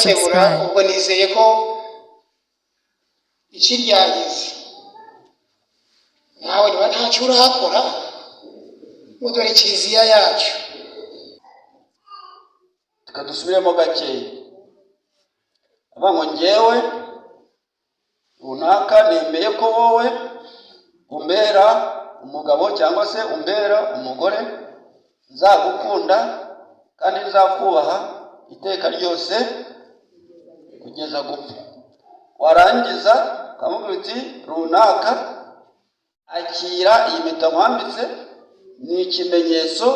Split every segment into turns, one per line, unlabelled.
kubakemura ubwo nizeye ko ikiryagize nawe niba ntacyo urakora ngo dore kiliziya yacu.
Tukadusubiremo gakeya abango ngewe runaka nemeye ko wowe umbera umugabo cyangwa se umbera umugore, nzagukunda kandi nzakubaha iteka ryose kugeza gupfa. Warangiza ukamubwira uti runaka akira iyi mpeta nkwambitse, ni ikimenyetso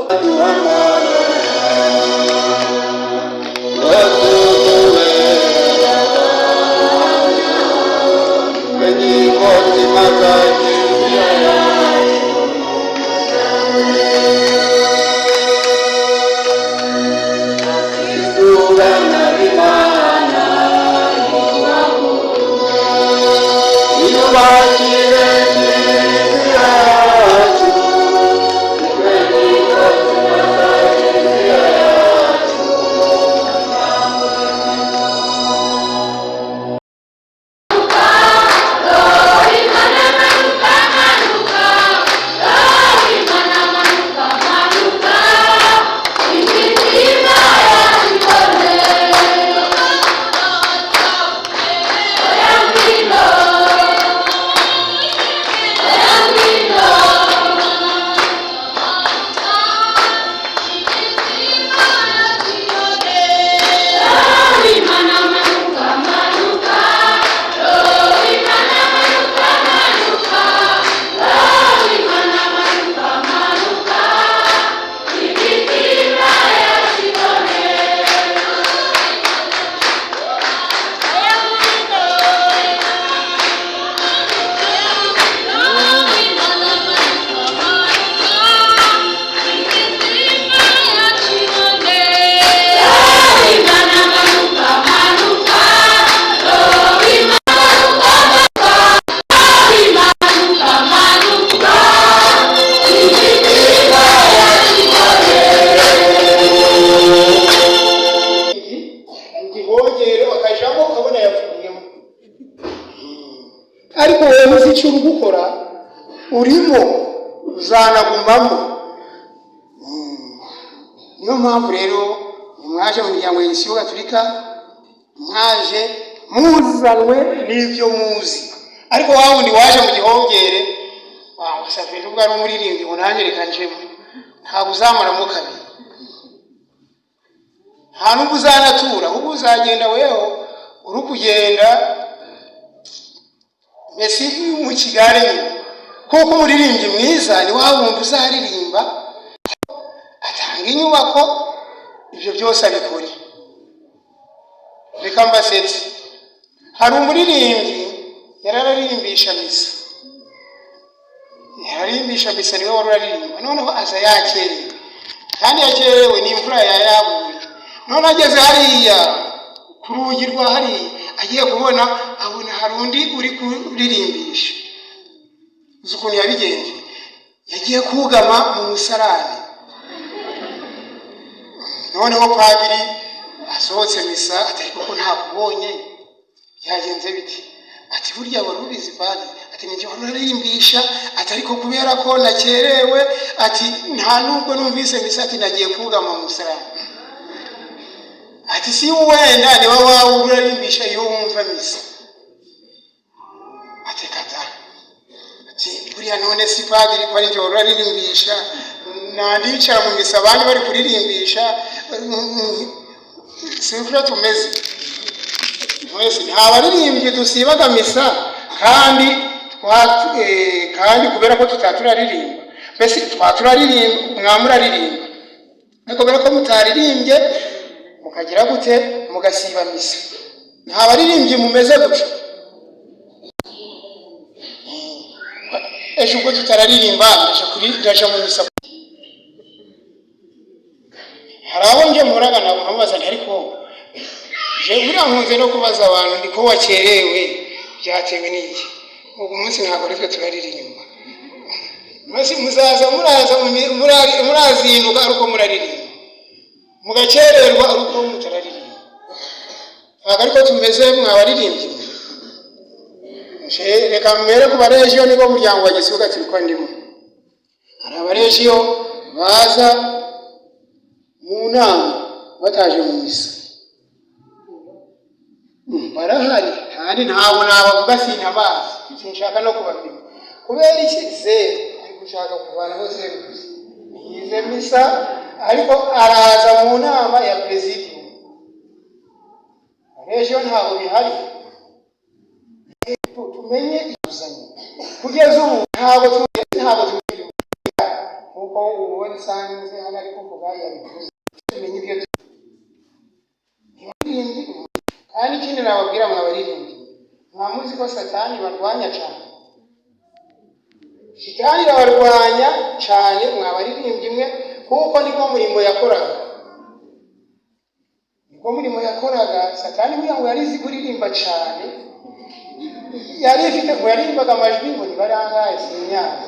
ariko wowe uzi icyo uri gukora urimo uzanagumamo. Niyo mpamvu rero mwaje mu miryango y'Isiyo Gatolika, mwaje muzanwe n'ibyo muzi, ariko wa wundi waje mu gihongere wasafiri ubwo ari umuririmbyi ngo nanjye reka njemo, ntabwo uzamaramo kabiri, nta n'ubwo uzanatura, ahubwo uzagenda weho uri kugenda mbese mu kigare nyine, kuko umuririmbyi mwiza ni wa wundi uzaririmba atanga inyubako, ibyo byose abikora. Reka mbasetse, hari umuririmbyi yararirimbisha misa, niwe wari uraririmba, noneho aza yakerewe, kandi yakerewe ni imvura yayaguye, none ageze hariya ku rugi rwa hariya agiye kubona abona hari undi uri kuririmbisha. Uzi ukuntu yabigenje? Yagiye kugama mu musarani, noneho padiri asohotse misa ati ariko ko ntakubonye byagenze biti? Ati burya wari ubizi padiri? Ati nijye wararimbisha, ati ariko kubera ko nakerewe, ati nta nubwo numvise misa, ati nagiye kugama mu musarani. Ati si wenda niba wawe urarimbisha iyo wumva misa? Ati kata, ati buriya none si padiri ko ari njye wararimbisha, nandicara mu misa abandi bari kuririmbisha, simfura tumeze mwese. Nta baririmbyi dusibaga misa, kandi kubera ko tutaturaririmba, mbese twaturaririmba mwamuraririmba, ariko kubera ko mutaririmbye mukagira gute mugasiba misa. Nta baririmbyi mumeze gutyo. Ejo ubwo tutararirimba ndaje mu misa, hari abo nje muraga nabo nkamubaza ariko je buriya nkunze no kubaza abantu ndiko wakerewe byatewe n'iki? Ubu munsi ntabwo ritwe turaririmba, mwese muzaza murazinduka ariko muraririmba, mugakererwa ariko mutararirimba. ariko tumeze mwabaririmbyi. Reka mbere ku barejiyo nibo muryango wa Gisuga turi kwa ndimo. Hari abarejiyo baza mu nama bataje mu misa. Barahari kandi ntabwo nabavuga sintabazi, sinshaka no kubapima. Kubera iki zeru ari gushaka kuvanaho zeru gusa. Yize misa ariko araza mu nama ya presidium. Arejo ntabwo bihari. Tumenye ikuzanye. Kugeza ubu ntabwo kuko uwo nsanze hano ari kuvuga yabivuze. Tumenye ibyo kandi ikindi nababwira mwabaririmbyi, mwamuzi ko Satani barwanya cyane. Satani barwanya cyane mwabaririmbyi mwe kuko niko murimo yakoraga. Satani ngo yarizi kuririmba cyane, yari ifite ngo yarimbaga amajwi ngo nibarangaye sinyaka.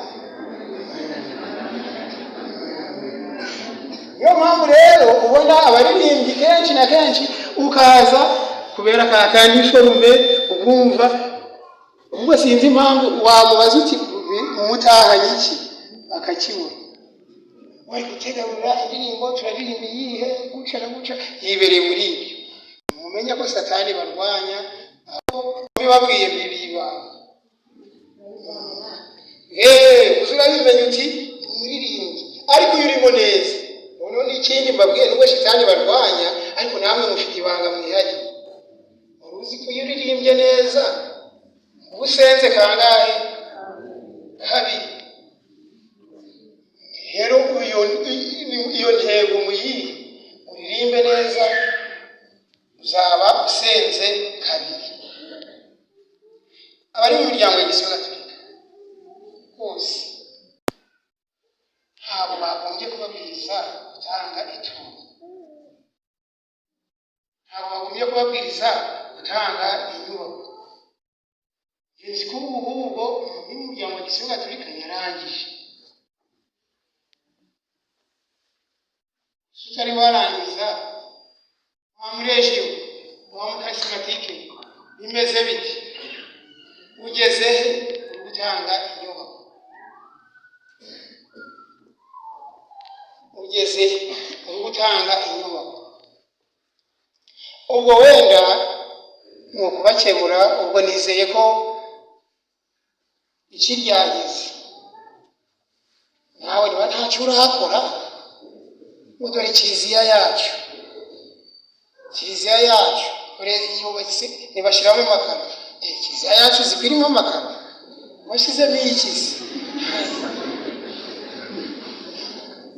Niyo mpamvu rero ubona abaririmbyi kenshi na kenshi ukaza kubera kakandisho rume ubumva ubwo sinzi impamvu wamubaza uti umutahanye iki akakibura. Wari gutegura indirimbo turaririmba yihe guca na guca yibereye muri ibyo. Mumenye ko Satani barwanya aho bibabwiye bibiba. Uzura bimenye uti umuririmbyi ariko urimo neza. Uno ni ikindi mbabwiye nubwo Satani barwanya ariko namwe mufite ibanga mwihari. Uruzi ko uririmbye neza ubusenze kangahe kabiri. Rero iyo ntego muyihe uririmbe neza uzaba usenze kabiri. Abari mu miryango y'Igisuga Gatolika bose ntabwo bagombye kubabwiriza gutanga ituro, ntabwo bagombye kubabwiriza gutanga inyubako. Nzi ko ubwo umuryango w'Igisuga Gatolika yarangije. Tutari warangiza wa murejiyo wa mukasimatike bimeze biti ugeze gutanga inyubako, ubwo wenda ni ukubakemura. Ubwo nizeye ko iki ryageze nawe niba ntacyo urakora ngo dore kiliziya yacu yubatse ntibashyiramo amakaro. Kiliziya yacu zikwirimo amakaro washyizemo iki se?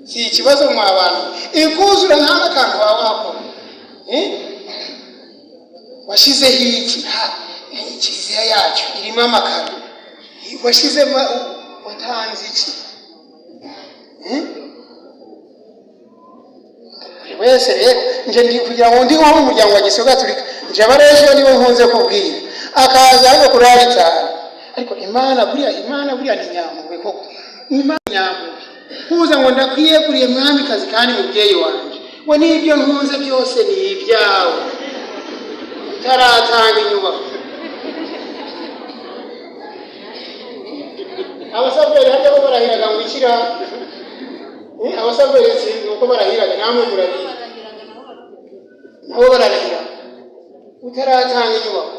Si ikibazo mwa bantu ikuzura nta n'akantu waba wakora. Washyizeho iki? Kiliziya yacu irimo amakaro washyizemo watanze iki? Wese rero nje ndi kugira ngo ndi wo umuryango wa Gisuga Gatolika nje abarejo nibo nkunze kubwira akaza hano kurari cyane. Ariko Imana buriya ni nyamugwe koko. Imana nyamugwe kuza ngo ndakwiye kuriye mwami kazi kandi mubyeyi wanje we nibyo nkunze byose ni ibyawe taratanga inyubako. Abasabweri hajya bo barahiraga ngo ikira abasabweri nuko barahiraga namwe murabizi nabo barahira utaratanga inyubako.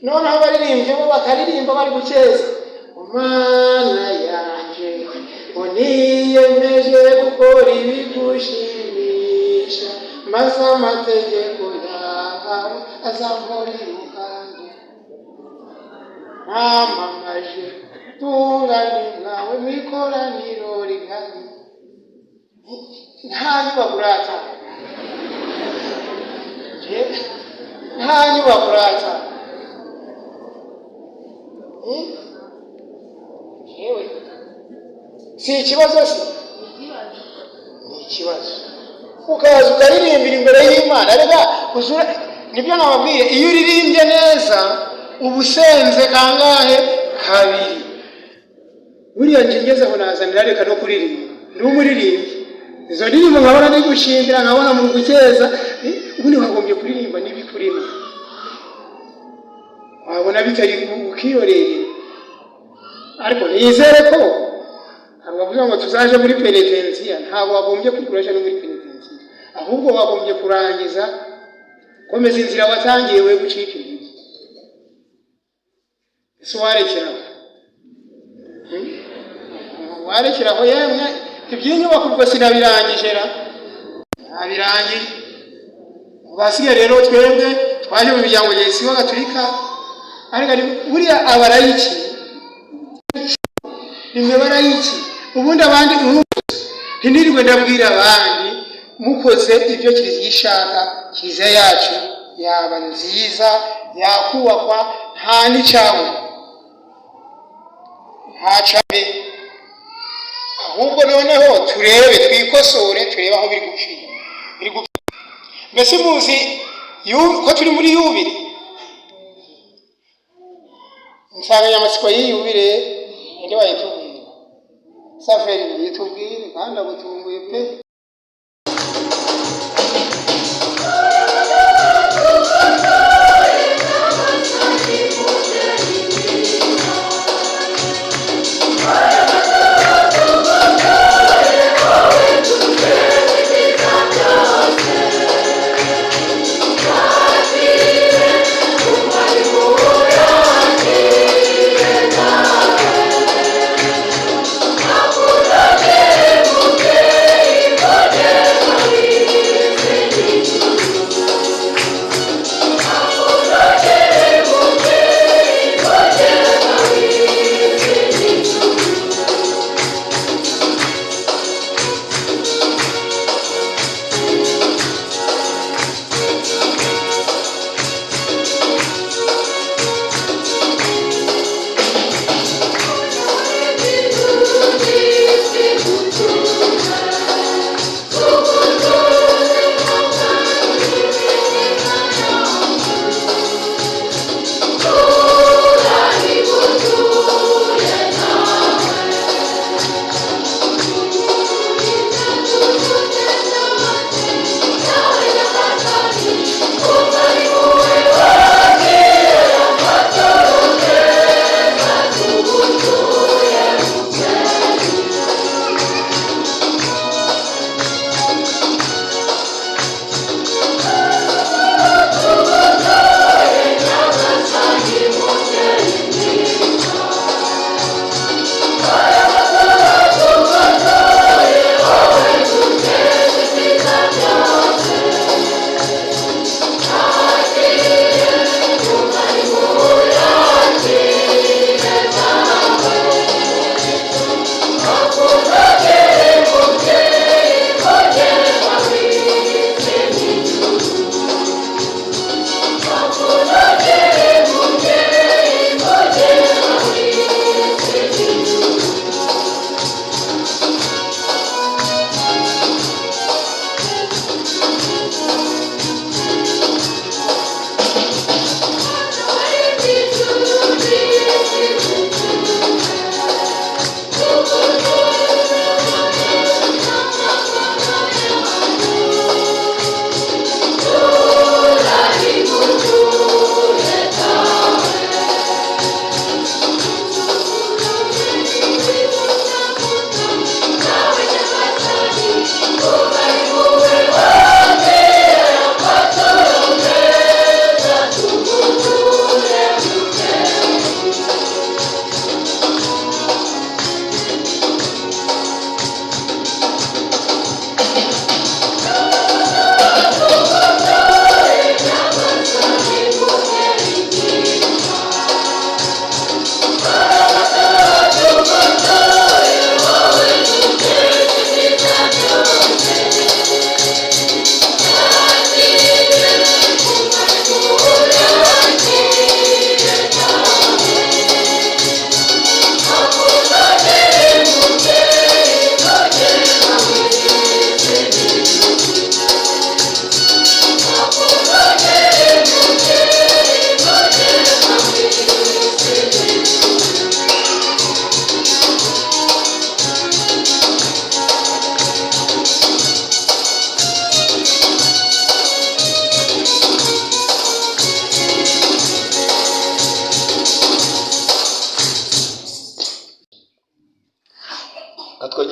None aho baririmbye bo bakaririmba bari gukeza Mana yanje uniyemeje gukora ibigushimisha maze amategeko yawe azampora iruhande. Namamaje tungane nawe mwikoraniro rigari nta nyubako uratanga. Nta nyubako uratanga. Si ikibazo se? Ni ikibazo. Ukaza ukaririmbira imbere y'Imana. Rega nibyo nababwiye, iyo uririmbye neza ubusenze kangahe kabiri. Buriya ngeze aho nazanira reka no kuririmba. Ndi umuririmbyi. Izo ndirimbo nkabona ndi gushindira nkabona mu gukeza ubundi wagombye kuririmba n'ibikurimo, wabona bitari ukiyoreye. Ariko nizere ko ntabwo bavuga ngo tuzaje muri penetensiya, ntabwo wagombye kwikoresha no muri penetensiya, ahubwo wagombye kurangiza komeza inzira watangiye we gucika intege. Ese warekeraho yemwe iby'inyubako ubwo sinabirangije ra ntabirangije. Ubasigaye rero twebwe twaje mu miryango ya Isibo Gatolika, ariko buriya abarayiki nimwe barayiki, ubundi abandi ntirirwe ndabwira abandi mukoze ibyo Kiliziya ishaka, Kiliziya yacu yaba nziza, yakubakwa, nta n'icyawe ntacabe. Ahubwo noneho turebe twikosore, turebe aho biri gupfira. Mbese muzi ko turi muri yubile, insanganyamatsiko y'iyubile indi bayitubwire, Safari yitubwire kandi agutunguye pe.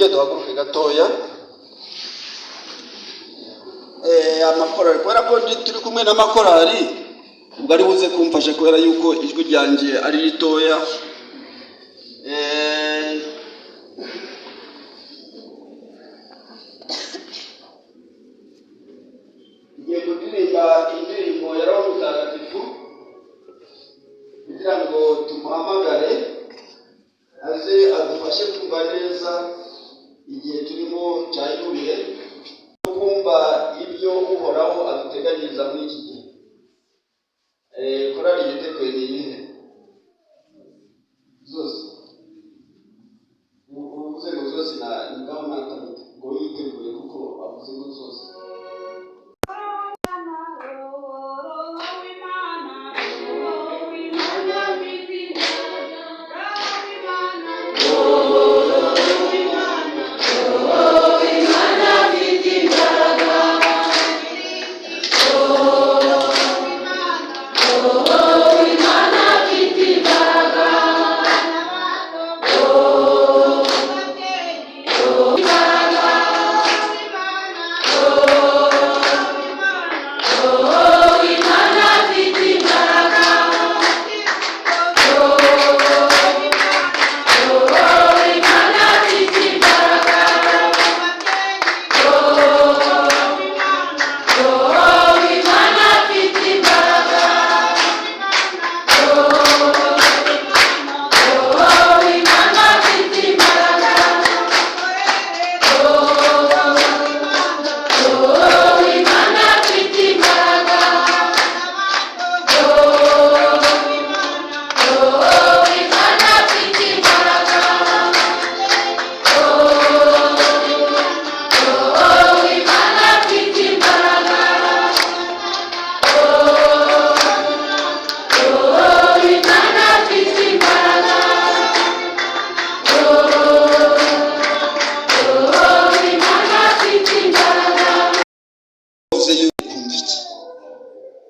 twongere duhaguruke gatoya. Amakorari kubera ko turi kumwe n'amakorari ubwo ari buze kumfasha kubera yuko ijwi ryanjye ari ritoya. Ngiye kuririmba indirimbo ya Roho Mutagatifu kugira ngo tumuhamagare aze adufashe kumva neza igihe turimo cya Yubile, kumva ibyo Uhoraho aduteganyiriza muri iki gihe. Korali yiteguye ni iyihe? Zose uvuze ngo zose ni gahunda atandatu ngo yiteguye kuko avuze ngo zose.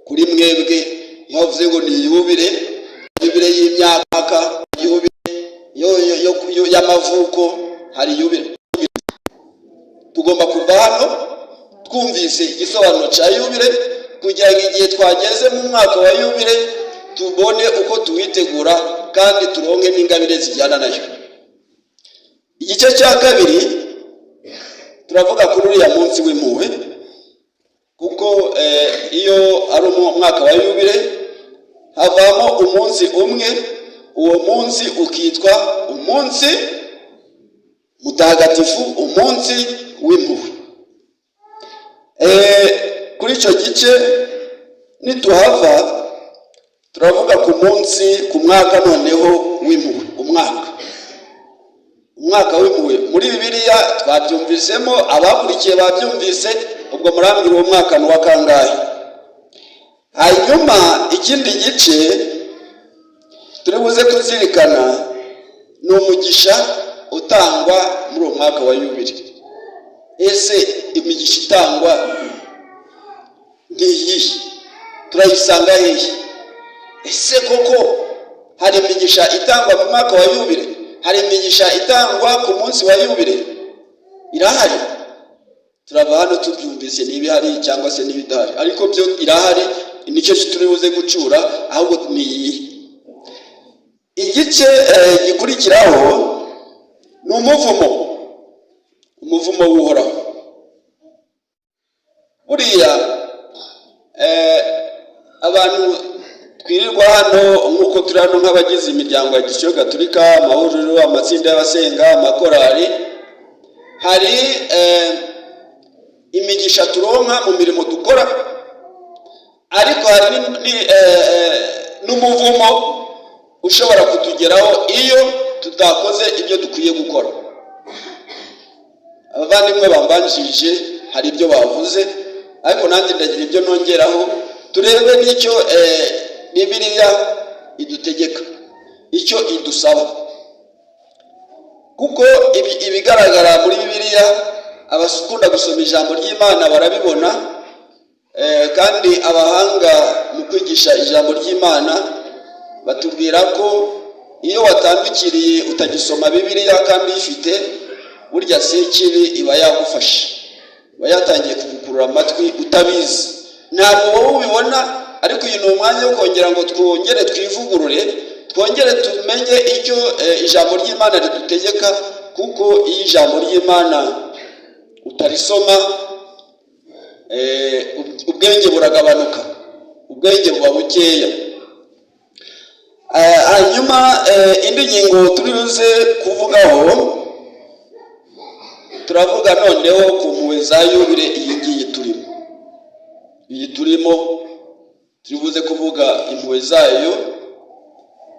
Kuri mwebwe yavuze ngo ni Yubile y'imyaka, Yubile y'amavuko, hari Yubile. Tugomba kuva hano twumvise igisobanuro cya Yubile kugira ngo igihe twageze mu mwaka wa Yubile tubone uko tuwitegura kandi turonke n'ingabire zijyana nayo. Igice cya kabiri turavuga kuri uriya munsi w'impuhwe, kuko iyo ari umwaka wa Yubile havamo umunsi umwe, uwo munsi ukitwa umunsi mutagatifu, umunsi w'impuhwe. Kuri icyo gice nituhava turavuga ku mwaka noneho w'impuhwe, umwaka w'impuhwe. Muri Bibiliya twabyumvisemo, abakurikiye babyumvise, ubwo murambwira uwo mwaka ni wa kangahe. Hanyuma ikindi gice turi buze kuzirikana ni umugisha utangwa muri uwo mwaka wa Yubile. Ese imigisha itangwa ngiyi turayisanga hehe? Ese koko hari imigisha itangwa mu mwaka wa Yubile? Hari imigisha itangwa ku munsi wa Yubile? Irahari. Turaba hano tubyumvise niba hari cyangwa se n'ibidahari, ariko byo irahari. Nicyo turi buze gucura, ahubwo ni igice gikurikiraho ni umuvumo w'Uhoraho. Buriya abantu twirirwa hano nk'uko turi hano nk'abagize imiryango ya Gisiyo Gatolika, amahuriro, amatsinda y'abasenga, amakorari, hari imigisha turonka mu mirimo dukora, ariko hari n'umuvumo ushobora kutugeraho iyo tutakoze ibyo dukwiye gukora. Abavandimwe bambanjirije hari ibyo bavuze, ariko nanjye ndagira ibyo nongeraho. Turebe n'icyo Bibiliya idutegeka, icyo idusaba, kuko ibigaragara muri Bibiliya abakunda gusoma ijambo ry'Imana barabibona, kandi abahanga mu kwigisha ijambo ry'Imana batubwira ko iyo watandukiriye utagisoma Bibiliya kandi uyifite, burya sekibi iba yagufashe, iba yatangiye kugukurura amatwi utabizi, ntabwo wowe ubibona, ariko uyu ni umwanya wo kongera ngo twongere twivugurure, twongere tumenye icyo ijambo ry'Imana ridutegeka, kuko iyo ijambo ry'Imana utarisoma ubwenge buragabanuka, ubwenge buba bukeya. Hanyuma indi ngingo turi buze kuvugaho, turavuga noneho ku mpuhwe za yubile iyi ngiyi turimo, turi buze kuvuga impuhwe zayo.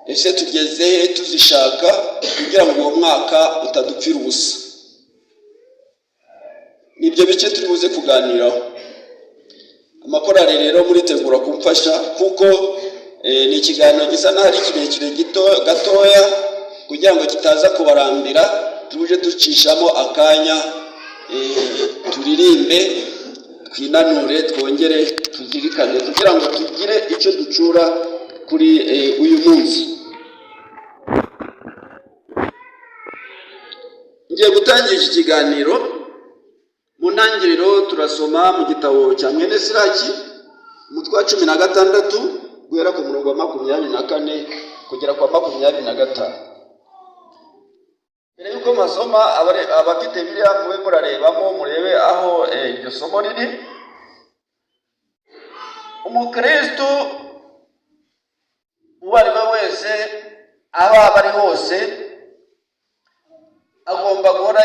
Ese tugeze he tuzishaka kugira ngo uwo mwaka utadupfira ubusa? Nibyo bice turi buze kuganiraho. Amakorali rero muritegura kumfasha, kuko ni ikiganiro gisa naho ari kirekire gatoya, kugira ngo kitaza kubarambira, tuje ducishamo akanya turirimbe, twinanure, twongere tuzirikane, kugira ngo tugire icyo ducura kuri uyu munsi. Ngiye gutangira iki kiganiro. Mu ntangiriro turasoma mu gitabo cya mwene Siraki, umutwe wa 16 guhera ku murongo wa 24 kugera kwa 25. Mbere yuko masoma, abafite Bibiliya mube murarebamo, murebe aho iryo somo riri. Umukristo uwo ari we wese, aho aba ari hose, agomba guhora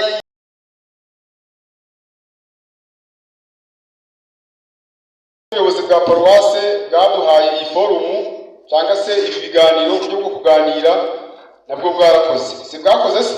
ubuyobozi bwa paruwase bwaduhaye iyi forumu cyangwa se ibi biganiro, uburyo bwo kuganira nabwo bwarakoze, si bwakoze se?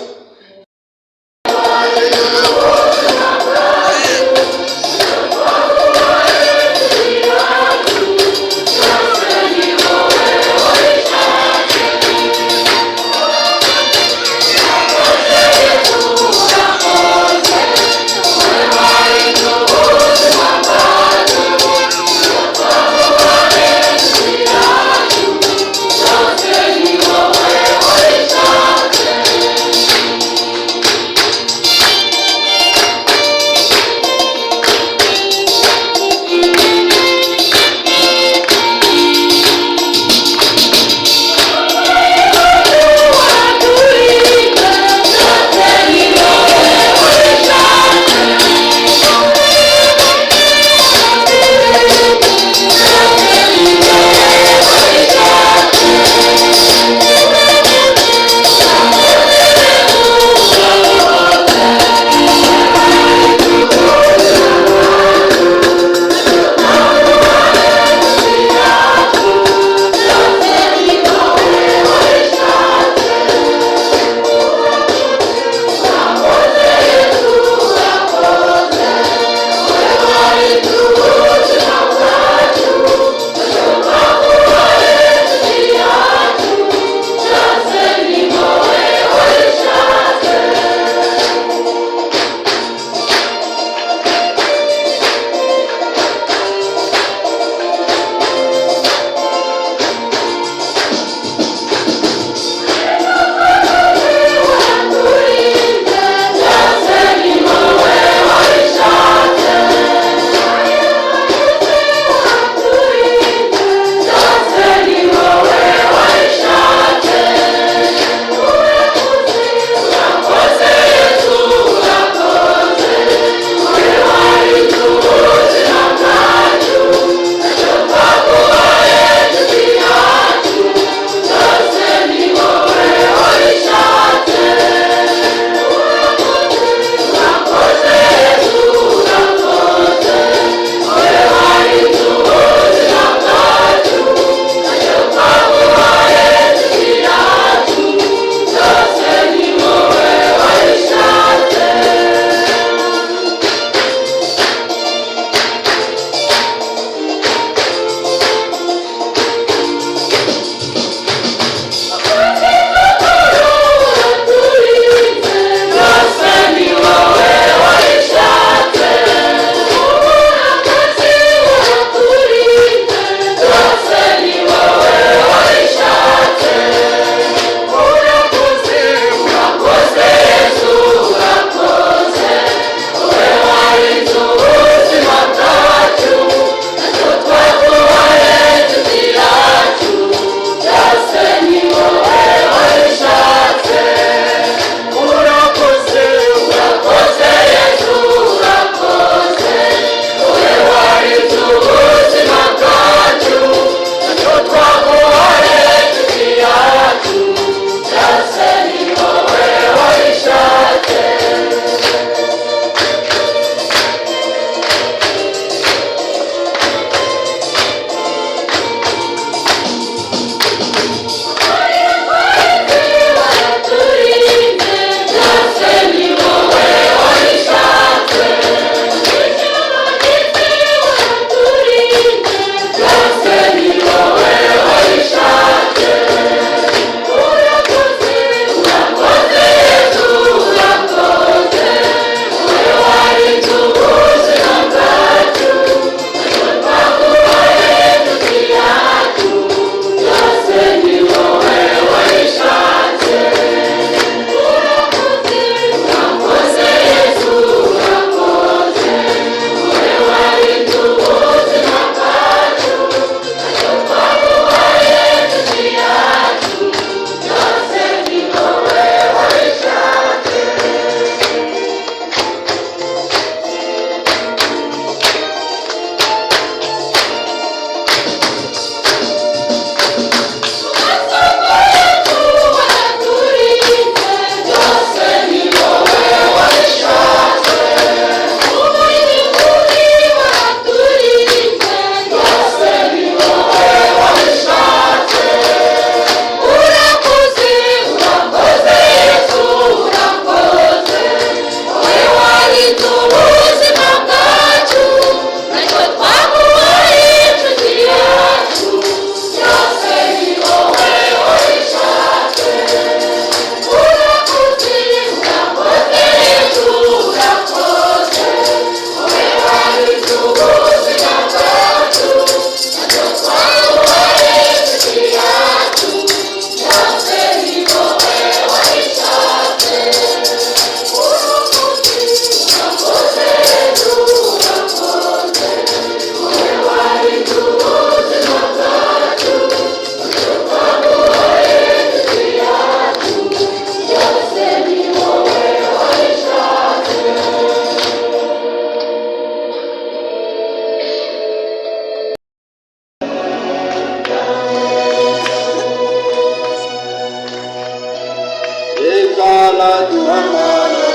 duhamagara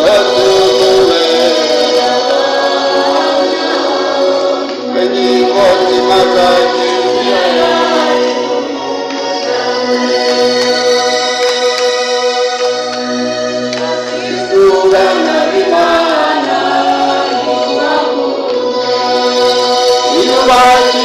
watuwe kwenye umutima zacu tugana Imana yubaki